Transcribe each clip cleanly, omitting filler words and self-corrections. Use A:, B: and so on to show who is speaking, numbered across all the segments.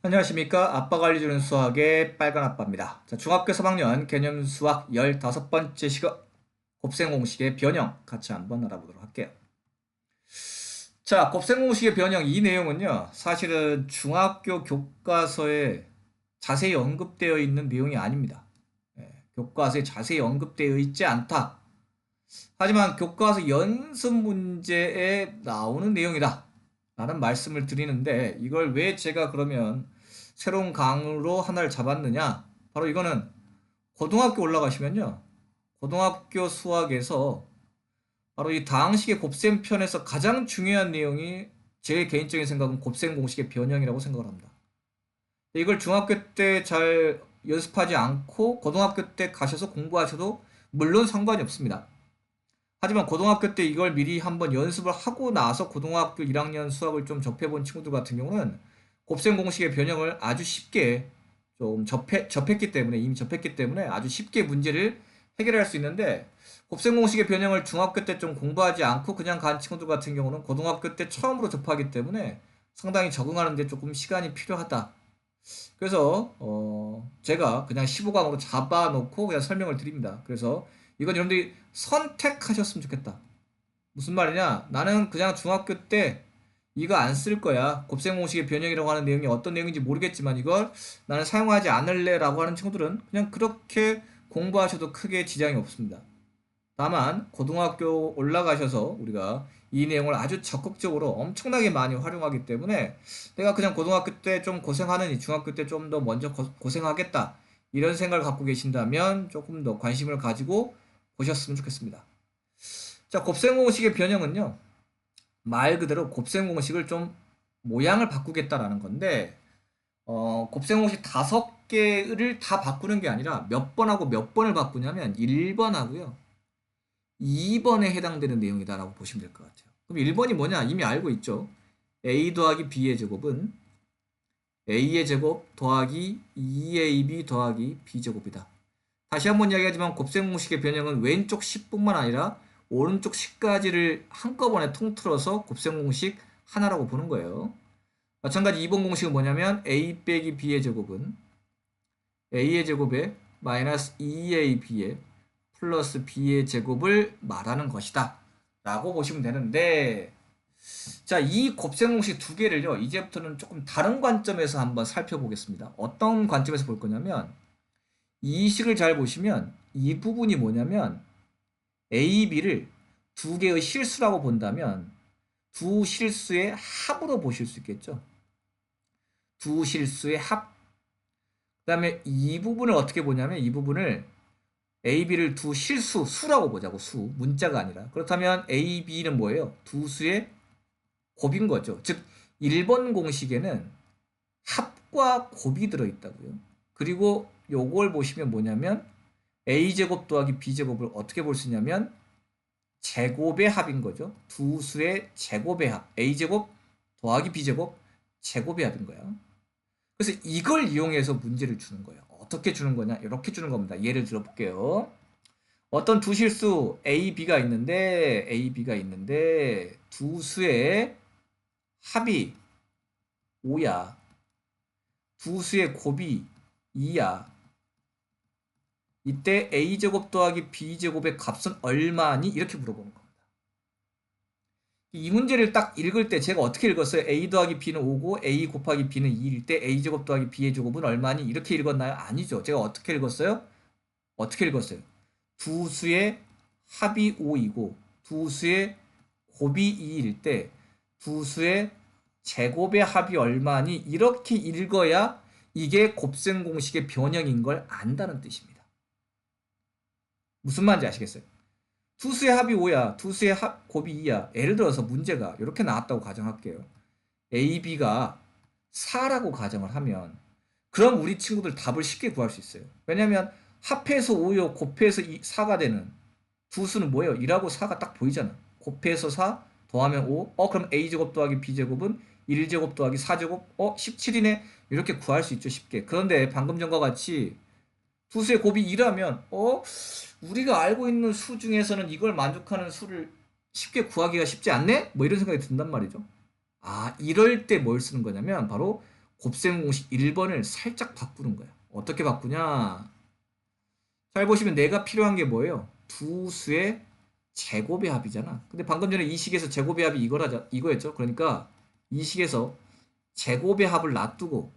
A: 안녕하십니까. 아빠가 알려주는 수학의 빨간 아빠입니다. 자, 중학교 3학년 개념 수학 15번째 시간 곱셈 공식의 변형 같이 한번 알아보도록 할게요. 자, 곱셈 공식의 변형 이 내용은요. 사실은 중학교 교과서에 자세히 언급되어 있는 내용이 아닙니다. 교과서에 자세히 언급되어 있지 않다. 하지만 교과서 연습 문제에 나오는 내용이다. 라는 말씀을 드리는데 이걸 왜 제가 그러면 새로운 강으로 하나를 잡았느냐? 바로 이거는 고등학교 올라가시면요. 고등학교 수학에서 바로 이 다항식의 곱셈 편에서 가장 중요한 내용이 제 개인적인 생각은 곱셈 공식의 변형이라고 생각을 합니다. 이걸 중학교 때 잘 연습하지 않고 고등학교 때 가셔서 공부하셔도 물론 상관이 없습니다. 하지만 고등학교 때 이걸 미리 한번 연습을 하고 나서 고등학교 1학년 수학을 좀 접해본 친구들 같은 경우는 곱셈 공식의 변형을 아주 쉽게 좀 접했기 때문에, 이미 접했기 때문에 아주 쉽게 문제를 해결할 수 있는데, 곱셈 공식의 변형을 중학교 때 좀 공부하지 않고 그냥 간 친구들 같은 경우는 고등학교 때 처음으로 접하기 때문에 상당히 적응하는데 조금 시간이 필요하다. 그래서 제가 그냥 15강으로 잡아놓고 그냥 설명을 드립니다. 그래서 이건 여러분들이 선택하셨으면 좋겠다. 무슨 말이냐? 나는 그냥 중학교 때 이거 안 쓸 거야. 곱셈 공식의 변형이라고 하는 내용이 어떤 내용인지 모르겠지만 이걸 나는 사용하지 않을래라고 하는 친구들은 그냥 그렇게 공부하셔도 크게 지장이 없습니다. 다만 고등학교 올라가셔서 우리가 이 내용을 아주 적극적으로 엄청나게 많이 활용하기 때문에 내가 그냥 고등학교 때 좀 고생하느니 중학교 때 좀 더 먼저 고생하겠다 이런 생각을 갖고 계신다면 조금 더 관심을 가지고 보셨으면 좋겠습니다. 자, 곱셈 공식의 변형은요, 말 그대로 곱셈 공식을 좀 모양을 바꾸겠다라는 건데, 곱셈 공식 5개를 다 바꾸는 게 아니라 몇 번하고 몇 번을 바꾸냐면 1번하고요 2번에 해당되는 내용이다라고 보시면 될 것 같아요. 그럼 1번이 뭐냐? 이미 알고 있죠. a 더하기 b의 제곱은 a의 제곱 더하기 2ab 더하기 b제곱이다. 다시 한번 이야기하지만 곱셈 공식의 변형은 왼쪽 10뿐만 아니라 오른쪽 10까지를 한꺼번에 통틀어서 곱셈 공식 하나라고 보는 거예요. 마찬가지 2번 공식은 뭐냐면 a 빼기 b의 제곱은 a의 제곱에 마이너스 2ab의 플러스 b의 제곱을 말하는 것이다 라고 보시면 되는데, 자, 이 곱셈 공식 두 개를요 이제부터는 조금 다른 관점에서 한번 살펴보겠습니다. 어떤 관점에서 볼 거냐면, 이 식을 잘 보시면 이 부분이 뭐냐면 a, b를 두 개의 실수라고 본다면 두 실수의 합으로 보실 수 있겠죠. 두 실수의 합. 그 다음에 이 부분을 어떻게 보냐면 이 부분을 a, b를 두 실수, 수라고 보자고. 수, 문자가 아니라. 그렇다면 a, b는 뭐예요? 두 수의 곱인 거죠. 즉 1번 공식에는 합과 곱이 들어있다고요. 그리고 요걸 보시면 뭐냐면 a제곱 더하기 b제곱을 어떻게 볼 수 있냐면 제곱의 합인 거죠. 두 수의 제곱의 합. a제곱 더하기 b제곱 제곱의 합인 거야. 그래서 이걸 이용해서 문제를 주는 거예요. 어떻게 주는 거냐? 이렇게 주는 겁니다. 예를 들어 볼게요. 어떤 두 실수 a, b가 있는데 두 수의 합이 5야. 두 수의 곱이 2야. 이때 a제곱 더하기 b제곱의 값은 얼마니? 이렇게 물어보는 겁니다. 이 문제를 딱 읽을 때 제가 어떻게 읽었어요? a 더하기 b는 5고 a 곱하기 b는 2일 때 a제곱 더하기 b의 제곱은 얼마니? 이렇게 읽었나요? 아니죠. 제가 어떻게 읽었어요? 어떻게 읽었어요? 두 수의 합이 5이고 두 수의 곱이 2일 때 두 수의 제곱의 합이 얼마니? 이렇게 읽어야 이게 곱셈 공식의 변형인 걸 안다는 뜻입니다. 무슨 말인지 아시겠어요? 두 수의 합이 5야. 두 수의 곱이 2야. 예를 들어서 문제가 이렇게 나왔다고 가정할게요. A, B가 4라고 가정을 하면 그럼 우리 친구들 답을 쉽게 구할 수 있어요. 왜냐면 합해서 5요, 곱해서 4가 되는 두 수는 뭐예요? 1하고 4가 딱 보이잖아. 곱해서 4 더하면 5. 그럼 A제곱 더하기 B제곱은 1제곱 더하기 4제곱. 17이네. 이렇게 구할 수 있죠, 쉽게. 그런데 방금 전과 같이 두 수의 곱이 2라면 우리가 알고 있는 수 중에서는 이걸 만족하는 수를 쉽게 구하기가 쉽지 않네? 뭐 이런 생각이 든단 말이죠. 이럴 때 뭘 쓰는 거냐면 바로 곱셈 공식 1번을 살짝 바꾸는 거야. 어떻게 바꾸냐? 잘 보시면 내가 필요한 게 뭐예요? 두 수의 제곱의 합이잖아. 근데 방금 전에 이 식에서 제곱의 합이 이거였죠. 그러니까 이 식에서 제곱의 합을 놔두고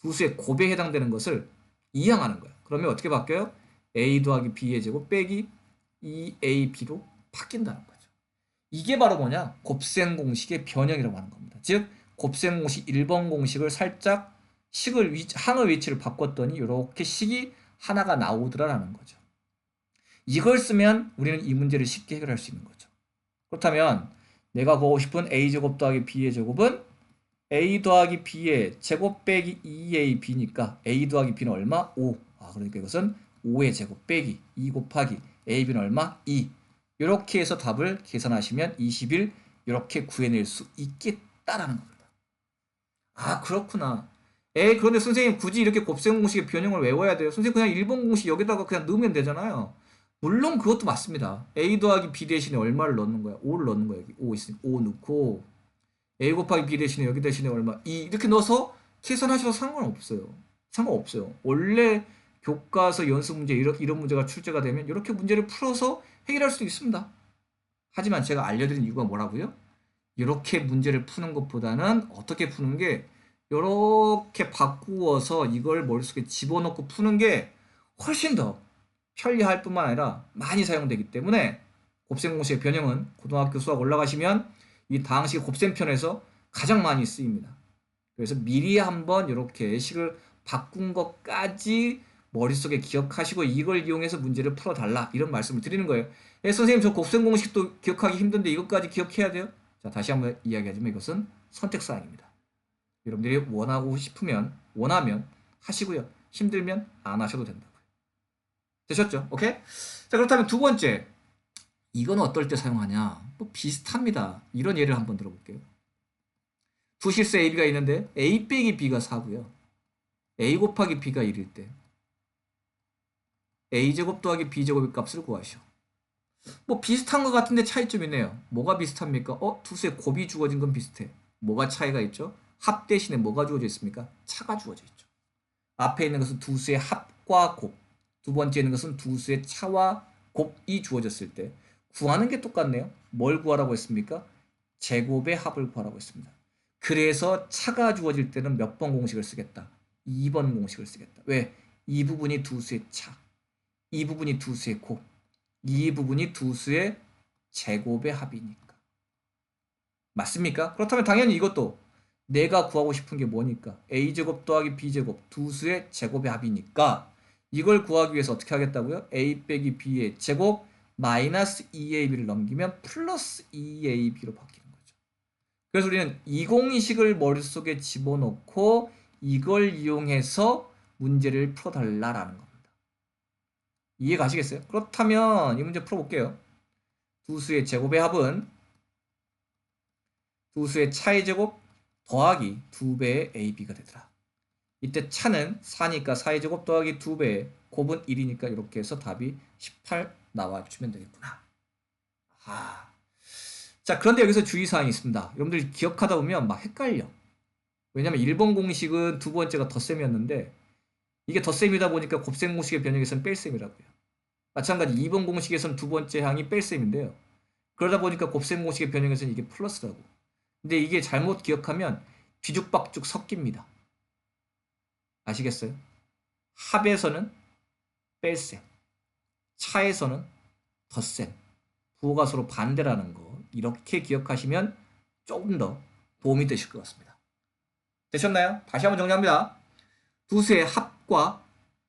A: 두 수의 곱에 해당되는 것을 이항하는 거야. 그러면 어떻게 바뀌어요? a 더하기 b의 제곱 빼기 2ab로 바뀐다는 거죠. 이게 바로 뭐냐? 곱셈 공식의 변형이라고 하는 겁니다. 즉 곱셈 공식 1번 공식을 살짝 항의 위치를 바꿨더니 이렇게 식이 하나가 나오더라라는 거죠. 이걸 쓰면 우리는 이 문제를 쉽게 해결할 수 있는 거죠. 그렇다면 내가 구하고 싶은 a제곱 더하기 b의 제곱은 a 더하기 b의 제곱 빼기 2ab니까 a 더하기 b는 얼마? 5. 그러니까 이것은 5의 제곱 빼기 2 곱하기 ab는 얼마? 2. 이렇게 해서 답을 계산하시면 21 이렇게 구해낼 수 있겠다라는 겁니다. 그렇구나. 그런데 선생님 굳이 이렇게 곱셈 공식의 변형을 외워야 돼요? 선생님 그냥 1번 공식 여기다가 그냥 넣으면 되잖아요. 물론 그것도 맞습니다. a 더하기 b 대신에 얼마를 넣는 거야? 5를 넣는 거야. 여기 5 있으니까 5 넣고 a 곱하기 b 대신에 여기 대신에 얼마? 2 이렇게 넣어서 계산하셔도 상관없어요. 원래 교과서 연습 문제 이런 문제가 출제가 되면 이렇게 문제를 풀어서 해결할 수도 있습니다. 하지만 제가 알려드린 이유가 뭐라고요? 이렇게 문제를 푸는 것보다는 어떻게 푸는 게 이렇게 바꾸어서 이걸 머릿속에 집어넣고 푸는 게 훨씬 더 편리할 뿐만 아니라 많이 사용되기 때문에 곱셈 공식의 변형은 고등학교 수학 올라가시면 이 다항식 곱셈편에서 가장 많이 쓰입니다. 그래서 미리 한번 이렇게 식을 바꾼 것까지 머릿속에 기억하시고 이걸 이용해서 문제를 풀어달라 이런 말씀을 드리는 거예요. 선생님 저 곱셈 공식도 기억하기 힘든데 이것까지 기억해야 돼요? 자, 다시 한번 이야기하지만 이것은 선택사항입니다. 여러분들이 원하면 하시고요. 힘들면 안 하셔도 된다고요. 되셨죠? 오케이? 자, 그렇다면 두 번째. 이건 어떨 때 사용하냐? 뭐 비슷합니다. 이런 예를 한번 들어볼게요. 두 실수 AB가 있는데 A 빼기 B가 4고요. A 곱하기 B가 1일 때 A제곱 더하기 B제곱의 값을 구하시오. 뭐 비슷한 것 같은데 차이점이 있네요. 뭐가 비슷합니까? 두 수의 곱이 주어진 건 비슷해. 뭐가 차이가 있죠? 합 대신에 뭐가 주어져 있습니까? 차가 주어져 있죠. 앞에 있는 것은 두 수의 합과 곱, 두 번째 있는 것은 두 수의 차와 곱이 주어졌을 때 구하는 게 똑같네요. 뭘 구하라고 했습니까? 제곱의 합을 구하라고 했습니다. 그래서 차가 주어질 때는 몇 번 공식을 쓰겠다? 2번 공식을 쓰겠다. 왜? 이 부분이 두 수의 차, 이 부분이 두 수의 곱, 이 부분이 두 수의 제곱의 합이니까. 맞습니까? 그렇다면 당연히 이것도 내가 구하고 싶은 게 뭐니까? a제곱 더하기 b제곱 두 수의 제곱의 합이니까 이걸 구하기 위해서 어떻게 하겠다고요? a 빼기 b의 제곱 마이너스 2ab를 넘기면 플러스 2ab로 바뀌는 거죠. 그래서 우리는 202식을 머릿속에 집어넣고 이걸 이용해서 문제를 풀어달라라는 겁니다. 이해 가시겠어요? 그렇다면 이 문제 풀어볼게요. 두 수의 제곱의 합은 두 수의 차의 제곱 더하기 2배의 ab가 되더라. 이때 차는 4니까 4의 제곱 더하기 2배, 곱은 1이니까 이렇게 해서 답이 18 나와주면 되겠구나. 자, 그런데 여기서 주의사항이 있습니다. 여러분들 기억하다 보면 막 헷갈려. 왜냐면 1번 공식은 두 번째가 덧셈이었는데 이게 덧셈이다 보니까 곱셈 공식의 변형에서는 뺄셈이라고요. 마찬가지 2번 공식에서는 두 번째 항이 뺄셈인데요. 그러다 보니까 곱셈 공식의 변형에서는 이게 플러스라고. 근데 이게 잘못 기억하면 뒤죽박죽 섞입니다. 아시겠어요? 합에서는 뺄셈, 차에서는 덧셈, 부호가 서로 반대라는 거 이렇게 기억하시면 조금 더 도움이 되실 것 같습니다. 되셨나요? 다시 한번 정리합니다. 두 수의 합과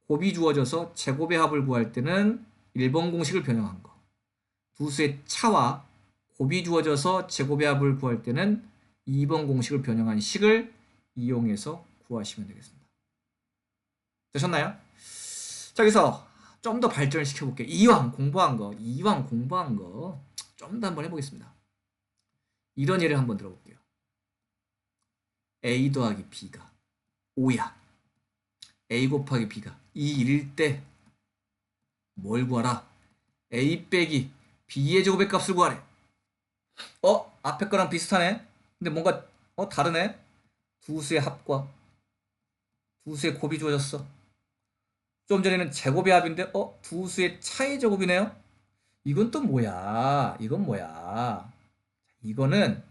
A: 곱이 주어져서 제곱의 합을 구할 때는 1번 공식을 변형한 거. 두 수의 차와 곱이 주어져서 제곱의 합을 구할 때는 2번 공식을 변형한 식을 이용해서 구하시면 되겠습니다. 되셨나요? 자, 여기서 좀 더 발전을 시켜볼게요. 이왕 공부한 거 좀 더 한번 해보겠습니다. 이런 예를 한번 들어볼게요. a 더하기 b가 5야. a 곱하기 b가 2일일 때 뭘 구하라? a 빼기 b의 제곱의 값을 구하래. 앞에 거랑 비슷하네? 근데 뭔가 다르네? 두 수의 합과 두 수의 곱이 주어졌어. 좀 전에는 제곱의 합인데 두 수의 차이 제곱이네요. 이건 또 뭐야? 이건 뭐야? 이거는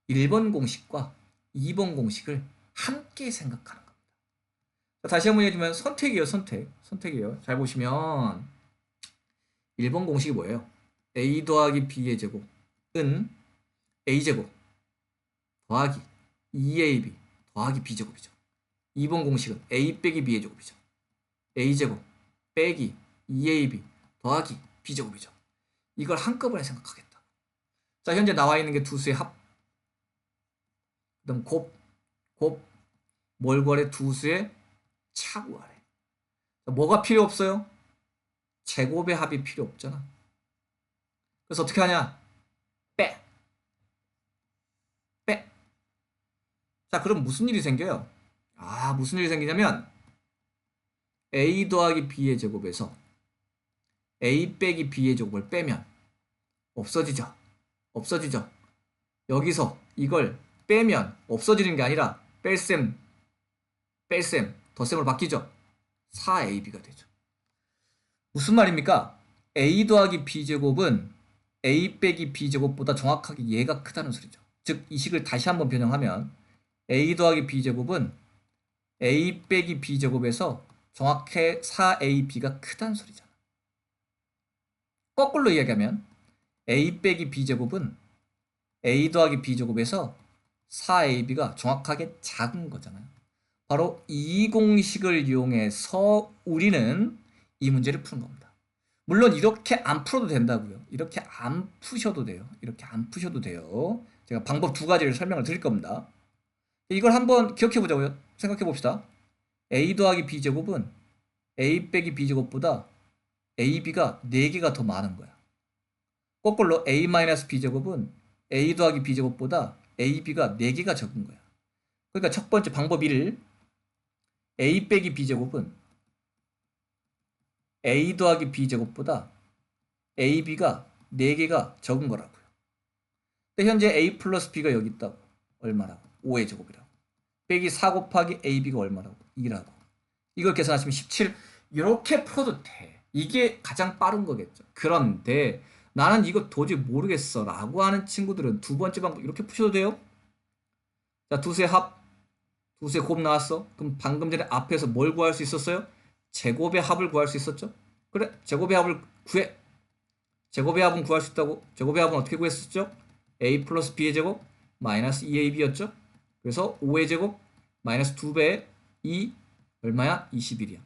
A: 1번 공식과 2번 공식을 함께 생각하는 겁니다. 다시 한번 얘기해주면 선택이에요. 선택이에요. 잘 보시면 1번 공식이 뭐예요? a 더하기 b의 제곱은 a제곱 더하기 2ab 더하기 b제곱이죠. 2번 공식은 a 빼기 b의 제곱이죠. a제곱 빼기 2ab 더하기 b제곱이죠. 이걸 한꺼번에 생각하겠다. 자, 현재 나와 있는 게 두 수의 합. 그다음 뭘 구하래? 두 수의 차 구하래. 뭐가 필요 없어요? 제곱의 합이 필요 없잖아. 그래서 어떻게 하냐? 빼. 자, 그럼 무슨 일이 생겨요? 무슨 일이 생기냐면 a 더하기 b의 제곱에서 a 빼기 b의 제곱을 빼면 없어지죠. 여기서 이걸 빼면 없어지는 게 아니라 뺄셈, 덧셈으로 바뀌죠. 4ab가 되죠. 무슨 말입니까? a 더하기 b제곱은 a 빼기 b제곱보다 정확하게 얘가 크다는 소리죠. 즉, 이 식을 다시 한번 변형하면 a 더하기 b제곱은 a 빼기 b제곱에서 정확히 4ab가 크다는 소리잖아. 거꾸로 이야기하면 a 빼기 b제곱은 a 더하기 b제곱에서 4ab가 정확하게 작은 거잖아요. 바로 이 공식을 이용해서 우리는 이 문제를 푸는 겁니다. 물론 이렇게 안 풀어도 된다고요. 이렇게 안 푸셔도 돼요. 제가 방법 두 가지를 설명을 드릴 겁니다. 이걸 한번 기억해 보자고요. 생각해 봅시다. a 더하기 b제곱은 a 빼기 b제곱보다 ab가 4개가 더 많은 거야. 거꾸로 a-b제곱은 a 더하기 b제곱보다 ab가 4개가 적은 거야. 그러니까 첫 번째 방법 1, a 빼기 b제곱은 a 더하기 b제곱보다 ab가 4개가 적은 거라고요. 근데 현재 a 플러스 b가 여기 있다고. 얼마라고? 5의 제곱이라고. 빼기 4 곱하기 ab가 얼마라고? 2라고. 이걸 계산하시면 17. 이렇게 풀어도 돼. 이게 가장 빠른 거겠죠. 그런데 나는 이거 도저히 모르겠어 라고 하는 친구들은 두 번째 방법 이렇게 푸셔도 돼요. 자, 두 수의 합, 두 수의 곱 나왔어. 그럼 방금 전에 앞에서 뭘 구할 수 있었어요? 제곱의 합을 구할 수 있었죠. 그래, 제곱의 합을 구해. 제곱의 합은 구할 수 있다고. 제곱의 합은 어떻게 구했었죠? a 플러스 b의 제곱 마이너스 2ab였죠. 그래서 5의 제곱 마이너스 2배의 2 얼마야? 21이야.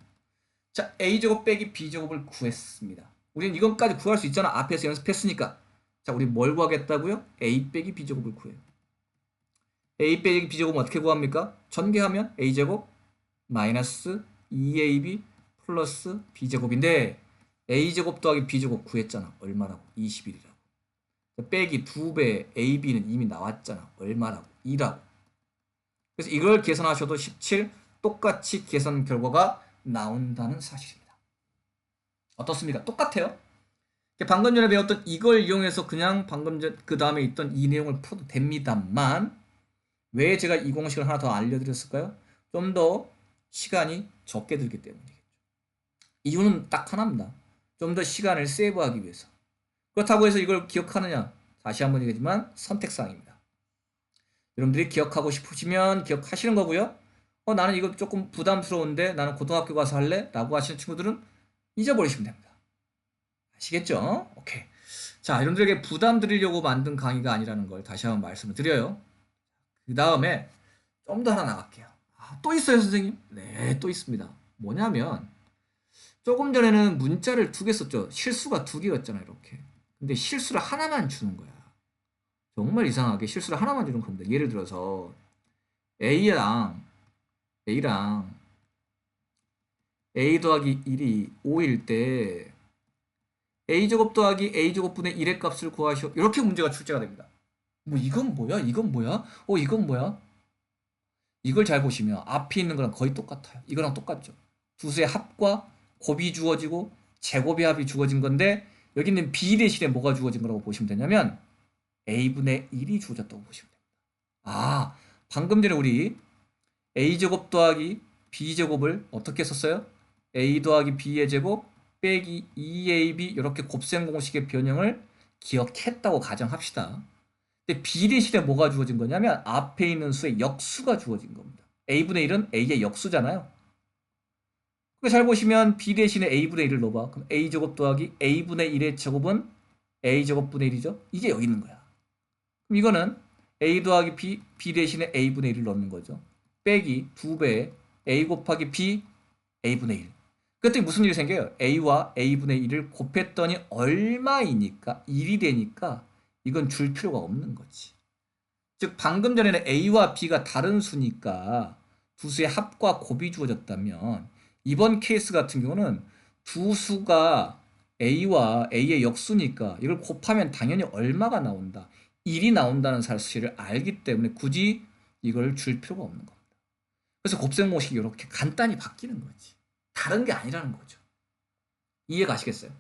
A: 자, a제곱 빼기 b제곱을 구했습니다. 우리는 이것까지 구할 수 있잖아. 앞에서 연습했으니까. 자, 우리 뭘 구하겠다고요? a 빼기 b제곱을 구해요. a 빼기 b제곱은 어떻게 구합니까? 전개하면 a제곱 마이너스 2ab 플러스 b제곱인데 a제곱 더하기 b제곱 구했잖아. 얼마라고? 21이라고. 빼기 2배 ab는 이미 나왔잖아. 얼마라고? 2라고. 그래서 이걸 계산하셔도 17 똑같이 계산 결과가 나온다는 사실입니다. 어떻습니까? 똑같아요. 방금 전에 배웠던 이걸 이용해서 그냥 방금 전 그 다음에 있던 이 내용을 풀어도 됩니다만 왜 제가 이 공식을 하나 더 알려드렸을까요? 좀 더 시간이 적게 들기 때문이겠죠. 이유는 딱 하나입니다. 좀 더 시간을 세이브하기 위해서. 그렇다고 해서 이걸 기억하느냐? 다시 한번 얘기하지만 선택사항입니다. 여러분들이 기억하고 싶으시면 기억하시는 거고요. 나는 이거 조금 부담스러운데 나는 고등학교 가서 할래? 라고 하시는 친구들은 잊어버리시면 됩니다. 아시겠죠? 오케이. 자, 여러분들에게 부담 드리려고 만든 강의가 아니라는 걸 다시 한번 말씀을 드려요. 그 다음에 좀 더 하나 나갈게요. 또 있어요, 선생님? 네, 또 있습니다. 뭐냐면 조금 전에는 문자를 2개 썼죠. 실수가 2개였잖아요, 이렇게. 근데 실수를 하나만 주는 거야. 정말 이상하게 실수를 하나만 주는 겁니다. 예를 들어서 A랑 A 더하기 1이 5일 때 A제곱 더하기 A제곱분의 1의 값을 구하시오. 이렇게 문제가 출제가 됩니다. 이건 뭐야? 이건 뭐야? 이걸 잘 보시면 앞에 있는 거랑 거의 똑같아요. 이거랑 똑같죠. 두 수의 합과 곱이 주어지고 제곱의 합이 주어진 건데 여기 있는 B 대신에 뭐가 주어진 거라고 보시면 되냐면 A분의 1이 주어졌다고 보시면 됩니다. 방금 전에 우리 A제곱 더하기 b제곱을 어떻게 썼어요? a 더하기 b의 제곱 빼기 2ab 이렇게 곱셈 공식의 변형을 기억했다고 가정합시다. 근데 b 대신에 뭐가 주어진 거냐면 앞에 있는 수의 역수가 주어진 겁니다. a분의 1은 a의 역수잖아요. 잘 보시면 b 대신에 a분의 1을 넣어봐. 그럼 a제곱 더하기 a분의 1의 제곱은 a제곱분의 1이죠. 이게 여기 있는 거야. 그럼 이거는 a 더하기 b 대신에 a분의 1을 넣는 거죠. 빼기 2배 a 곱하기 b a분의 1. 그랬더니 무슨 일이 생겨요? a와 a분의 1을 곱했더니 얼마이니까 1이 되니까 이건 줄 필요가 없는 거지. 즉 방금 전에는 a와 b가 다른 수니까 두 수의 합과 곱이 주어졌다면 이번 케이스 같은 경우는 두 수가 a와 a의 역수니까 이걸 곱하면 당연히 얼마가 나온다. 1이 나온다는 사실을 알기 때문에 굳이 이걸 줄 필요가 없는 겁니다. 그래서 곱셈 공식이 이렇게 간단히 바뀌는 거지. 다른 게 아니라는 거죠. 이해 가시겠어요?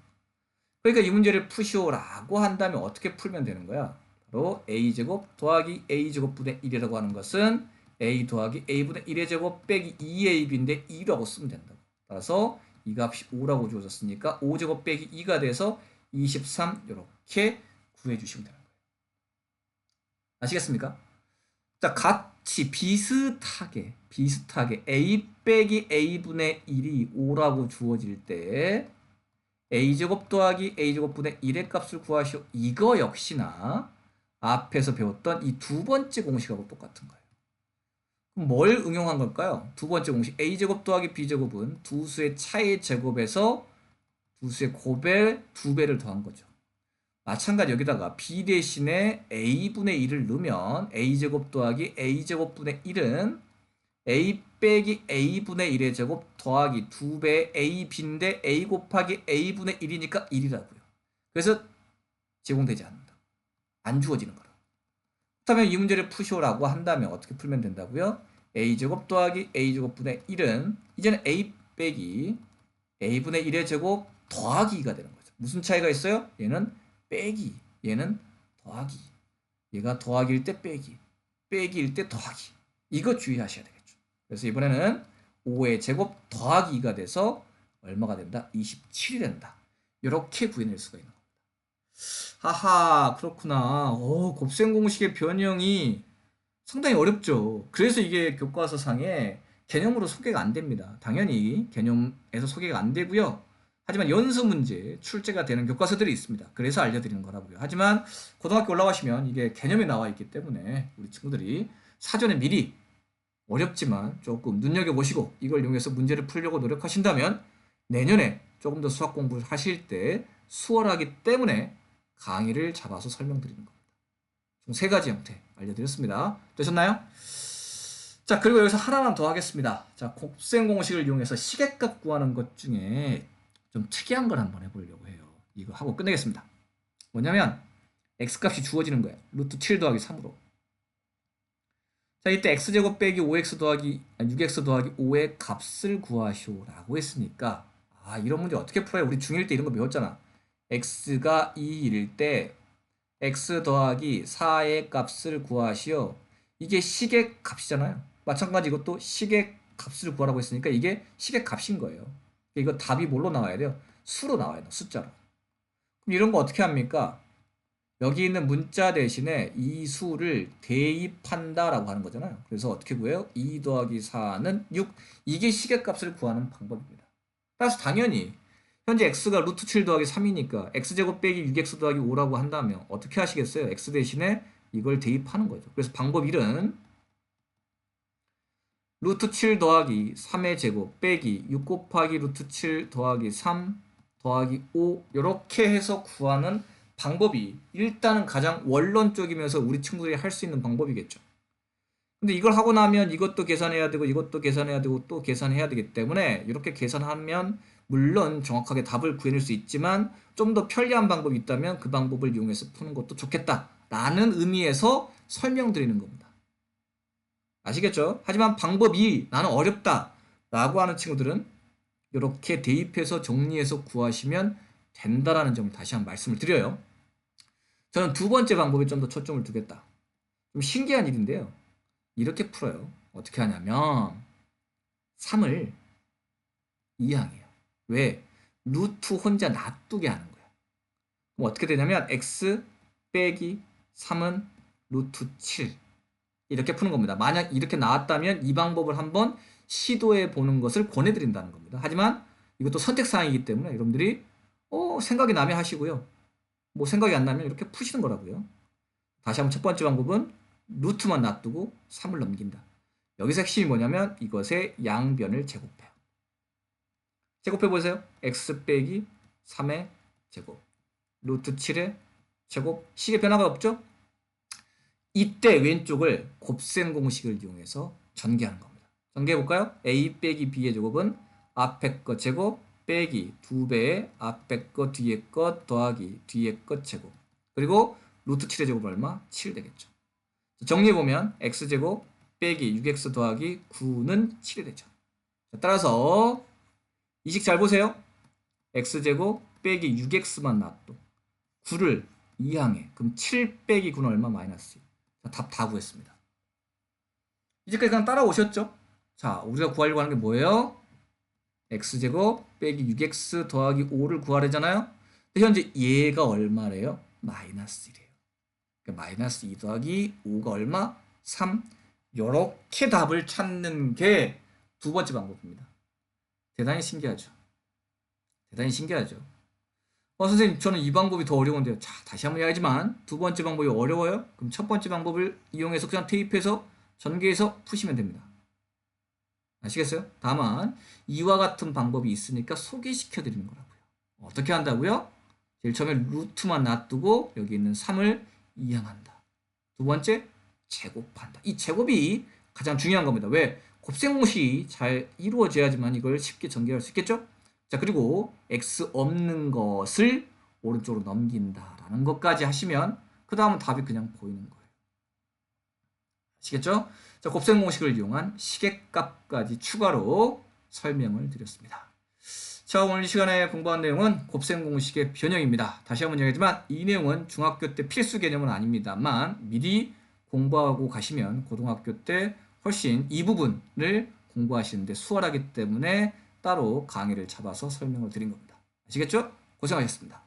A: 그러니까 이 문제를 푸시오라고 한다면 어떻게 풀면 되는 거야? 바로 a제곱 더하기 a제곱분의 1이라고 하는 것은 a 더하기 a분의 1의 제곱 빼기 2ab인데 2라고 쓰면 된다고. 따라서 이 값이 5라고 주어졌으니까 5제곱 빼기 2가 돼서 23 이렇게 구해주시면 되는 거예요. 아시겠습니까? 자, 같이 비슷하게 a 빼기 a분의 1이 5라고 주어질 때 a제곱 더하기 a제곱분의 1의 값을 구하시오. 이거 역시나 앞에서 배웠던 이 두 번째 공식하고 똑같은 거예요. 그럼 뭘 응용한 걸까요? 두 번째 공식 a제곱 더하기 b제곱은 두 수의 차의 제곱에서 두 수의 곱의 두 배를 더한 거죠. 마찬가지 여기다가 b 대신에 a분의 1을 넣으면 a제곱 더하기 a제곱분의 1은 a 빼기 a분의 1의 제곱 더하기 2배 ab인데 a 곱하기 a분의 1이니까 1이라고요. 그래서 제공되지 않는다. 안 주어지는 거라. 그렇다면 이 문제를 푸시오라고 한다면 어떻게 풀면 된다고요? a제곱 더하기 a제곱분의 1은 이제는 a 빼기 a분의 1의 제곱 더하기 2가 되는 거죠. 무슨 차이가 있어요? 얘는 빼기, 얘는 더하기. 얘가 더하기일 때 빼기, 빼기일 때 더하기. 이거 주의하셔야 되겠죠. 그래서 이번에는 5의 제곱 더하기 2가 돼서 얼마가 된다? 27이 된다. 이렇게 구해낼 수가 있는 겁니다. 하하, 그렇구나. 곱셈 공식의 변형이 상당히 어렵죠. 그래서 이게 교과서상에 개념으로 소개가 안 됩니다. 당연히 개념에서 소개가 안 되고요. 하지만 연수 문제 출제가 되는 교과서들이 있습니다. 그래서 알려드리는 거라고요. 하지만 고등학교 올라가시면 이게 개념에 나와 있기 때문에 우리 친구들이 사전에 미리 어렵지만 조금 눈여겨보시고 이걸 이용해서 문제를 풀려고 노력하신다면 내년에 조금 더 수학 공부를 하실 때 수월하기 때문에 강의를 잡아서 설명드리는 겁니다. 총 3가지 형태 알려드렸습니다. 되셨나요? 자, 그리고 여기서 하나만 더 하겠습니다. 자, 곱셈 공식을 이용해서 시계값 구하는 것 중에 좀 특이한 걸 한번 해보려고 해요. 이거 하고 끝내겠습니다. 뭐냐면 x값이 주어지는 거예요. 루트 7 더하기 3으로. 자, 이때 x제곱 빼기 5x 더하기 6x 더하기 5의 값을 구하시오라고 했으니까 이런 문제 어떻게 풀어요? 우리 중1 때 이런 거 배웠잖아. x가 2일 때 x 더하기 4의 값을 구하시오. 이게 식의 값이잖아요. 마찬가지 이것도 식의 값을 구하라고 했으니까 이게 식의 값인 거예요. 이거 답이 뭘로 나와야 돼요? 수로 나와야 돼요. 숫자로. 그럼 이런 거 어떻게 합니까? 여기 있는 문자 대신에 이 수를 대입한다라고 하는 거잖아요. 그래서 어떻게 구해요? 2 더하기 4는 6. 이게 식의 값을 구하는 방법입니다. 따라서 당연히 현재 x가 루트 7 더하기 3이니까 x제곱 빼기 6x 더하기 5라고 한다면 어떻게 하시겠어요? x 대신에 이걸 대입하는 거죠. 그래서 방법 1은 루트 7 더하기 3의 제곱 빼기 6 곱하기 루트 7 더하기 3 더하기 5 이렇게 해서 구하는 방법이 일단은 가장 원론적이면서 우리 친구들이 할 수 있는 방법이겠죠. 근데 이걸 하고 나면 이것도 계산해야 되고 이것도 계산해야 되고 또 계산해야 되기 때문에 이렇게 계산하면 물론 정확하게 답을 구해낼 수 있지만 좀 더 편리한 방법이 있다면 그 방법을 이용해서 푸는 것도 좋겠다라는 의미에서 설명드리는 겁니다. 아시겠죠? 하지만 방법이 나는 어렵다 라고 하는 친구들은 이렇게 대입해서 정리해서 구하시면 된다라는 점을 다시 한번 말씀을 드려요. 저는 두 번째 방법에 좀 더 초점을 두겠다. 좀 신기한 일인데요. 이렇게 풀어요. 어떻게 하냐면 3을 2항해요. 왜? 루트 혼자 놔두게 하는 거예요. 그럼 어떻게 되냐면 x 빼기 3은 루트 7 이렇게 푸는 겁니다. 만약 이렇게 나왔다면 이 방법을 한번 시도해 보는 것을 권해드린다는 겁니다. 하지만 이것도 선택사항이기 때문에 여러분들이 생각이 나면 하시고요. 뭐 생각이 안 나면 이렇게 푸시는 거라고요. 다시 한번 첫 번째 방법은 루트만 놔두고 3을 넘긴다. 여기서 핵심이 뭐냐면 이것의 양변을 제곱해요. 제곱해 보세요. x 빼기 3의 제곱 루트 7의 제곱 식의 변화가 없죠? 이때 왼쪽을 곱셈 공식을 이용해서 전개하는 겁니다. 전개해 볼까요? a 빼기 b의 제곱은 앞에 거 제곱 빼기 2배의 앞에 거 뒤에 거 더하기 뒤에 거 제곱 그리고 루트 7의 제곱 얼마? 7 되겠죠. 정리해보면 x제곱 빼기 6x 더하기 9는 7이 되죠. 따라서 이 식 잘 보세요. x제곱 빼기 6x만 놔둬 9를 2항해. 그럼 7 빼기 9는 얼마? 마이너스 2. 답 다 구했습니다. 이제까지 그냥 따라오셨죠? 자, 우리가 구하려고 하는 게 뭐예요? x제곱 빼기 6x 더하기 5를 구하려잖아요. 근데 현재 얘가 얼마래요? 마이너스 1이에요. 그러니까 마이너스 2 더하기 5가 얼마? 3. 요렇게 답을 찾는 게 두 번째 방법입니다. 대단히 신기하죠? 대단히 신기하죠? 선생님 저는 이 방법이 더 어려운데요. 자, 다시 한번 이야기하지만 두 번째 방법이 어려워요? 그럼 첫 번째 방법을 이용해서 그냥 대입해서 전개해서 푸시면 됩니다. 아시겠어요? 다만 이와 같은 방법이 있으니까 소개시켜 드리는 거라고요. 어떻게 한다고요? 제일 처음에 루트만 놔두고 여기 있는 3을 이항한다. 두 번째 제곱한다. 이 제곱이 가장 중요한 겁니다. 왜? 곱셈 공식이 잘 이루어져야지만 이걸 쉽게 전개할 수 있겠죠? 자, 그리고 x 없는 것을 오른쪽으로 넘긴다라는 것까지 하시면 그 다음은 답이 그냥 보이는 거예요. 아시겠죠? 자, 곱셈 공식을 이용한 시계값까지 추가로 설명을 드렸습니다. 자, 오늘 이 시간에 공부한 내용은 곱셈 공식의 변형입니다. 다시 한번 얘기하지만 이 내용은 중학교 때 필수 개념은 아닙니다만 미리 공부하고 가시면 고등학교 때 훨씬 이 부분을 공부하시는데 수월하기 때문에 따로 강의를 잡아서 설명을 드린 겁니다. 아시겠죠? 고생하셨습니다.